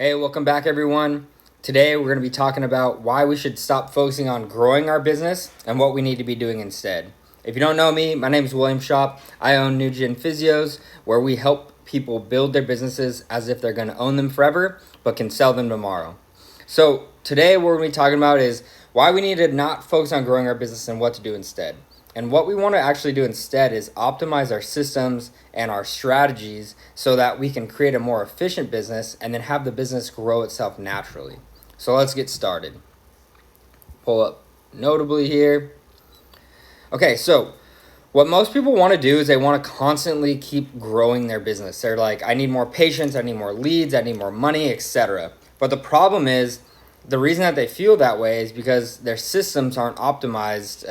Hey, welcome back, everyone. Today, we're going to be talking about why we should stop focusing on growing our business and what we need to be doing instead. If you don't know me, my name is William Shop. I own New Gen Physios, where we help people build their businesses as if they're going to own them forever, but can sell them tomorrow. So today, what we're going to be talking about is why we need to not focus on growing our business and what to do instead. And what we want to actually do instead is optimize our systems and our strategies so that we can create a more efficient business and then have the business grow itself naturally. So let's get started. Pull up Notably here. Okay, so what most people want to do is they want to constantly keep growing their business. They're like, I need more patients, I need more leads, I need more money, etc. But the problem is, the reason that they feel that way is because their systems aren't optimized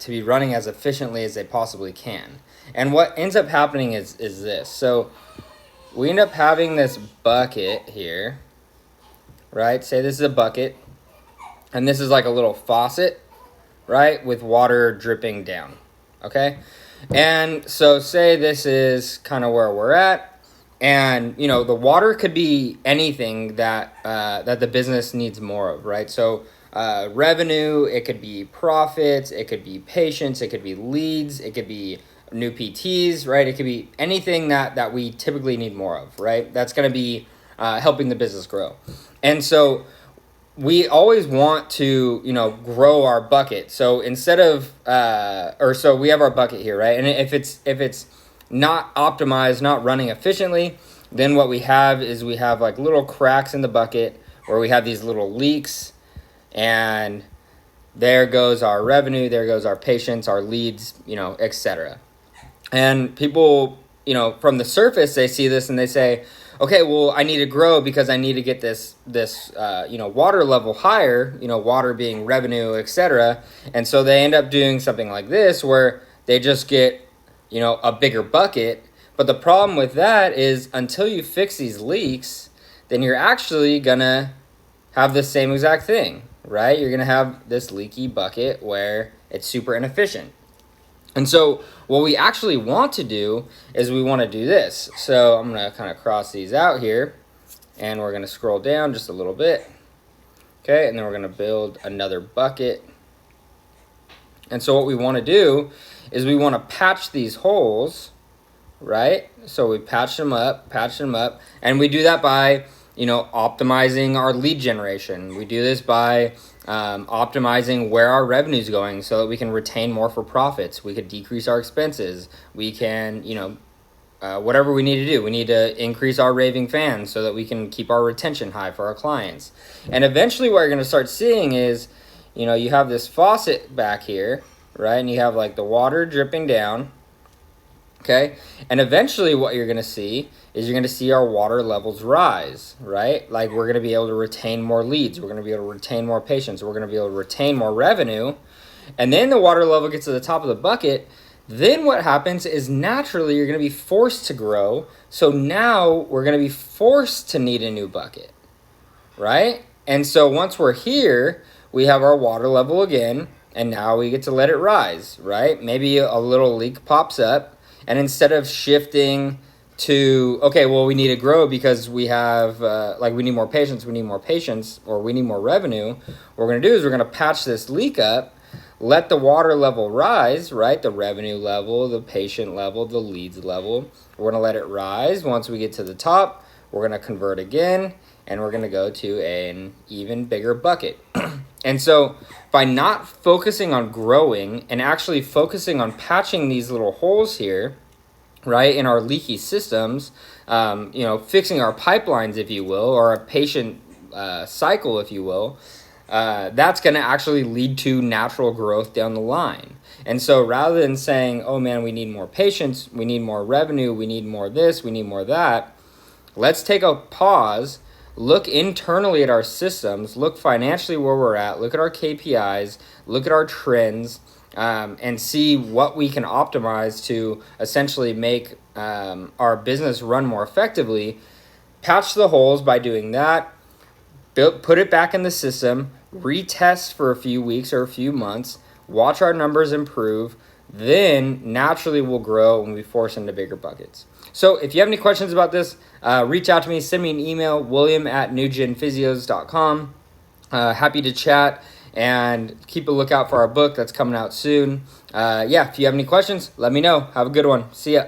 to be running as efficiently as they possibly can. And what ends up happening is this. So we end up having this bucket here, right? Say this is a bucket, and this is like a little faucet, right, with water dripping down, okay? And so say this is kind of where we're at. And, you know, the water could be anything that that the business needs more of, right? So revenue, it could be profits, it could be patients, it could be leads, it could be new PTs, right? It could be anything that we typically need more of, right? That's going to be helping the business grow. And so we always want to, you know, grow our bucket. So instead of, so we have our bucket here, right? And if it's not optimized, not running efficiently, then what we have is we have like little cracks in the bucket where we have these little leaks, and there goes our revenue, there goes our patients, our leads, you know, etc. And people, you know, from the surface, they see this and they say, okay, well, I need to grow because I need to get this water level higher, you know, water being revenue, etc. And so they end up doing something like this where they just get, you know, a bigger bucket. But the problem with that is until you fix these leaks, then you're actually gonna have the same exact thing, right? You're gonna have this leaky bucket where it's super inefficient. And so what we actually want to do is we want to do this. So I'm gonna kind of cross these out here, and we're gonna scroll down just a little bit. Okay, and then we're gonna build another bucket. And so what we want to do is we want to patch these holes, right? So we patch them up, and we do that by, you know, optimizing our lead generation. We do this by optimizing where our revenue is going so that we can retain more for profits. We could decrease our expenses. We can, you know, whatever we need to do. We need to increase our raving fans so that we can keep our retention high for our clients. And eventually what you're going to start seeing is, you know, you have this faucet back here, right? And you have like the water dripping down, okay? And eventually what you're going to see is you're going to see our water levels rise, right? Like we're going to be able to retain more leads. We're going to be able to retain more patients. We're going to be able to retain more revenue. And then the water level gets to the top of the bucket. Then what happens is naturally you're going to be forced to grow. So now we're going to be forced to need a new bucket, right? And so once we're here, we have our water level again, and now we get to let it rise, right? Maybe a little leak pops up, and instead of shifting to, okay, well, we need to grow because we have, we need more patients, or we need more revenue, what we're going to do is we're going to patch this leak up, let the water level rise, right? The revenue level, the patient level, the leads level. We're going to let it rise. Once we get to the top, we're going to convert again, and we're going to go to an even bigger bucket. And so by not focusing on growing and actually focusing on patching these little holes here, right, in our leaky systems, you know, fixing our pipelines, if you will, or a patient cycle, if you will, that's going to actually lead to natural growth down the line. And so rather than saying, oh man, we need more patients, we need more revenue, we need more this, we need more that, let's take a pause, look internally at our systems, look financially where we're at, look at our KPIs, look at our trends, and see what we can optimize to essentially make our business run more effectively. Patch the holes by doing that, put it back in the system, retest for a few weeks or a few months, watch our numbers improve, then naturally we'll grow when we force into bigger buckets. So if you have any questions about this, reach out to me, send me an email, william@newgenphysios.com. Happy to chat, and keep a lookout for our book that's coming out soon. If you have any questions, let me know. Have a good one. See ya.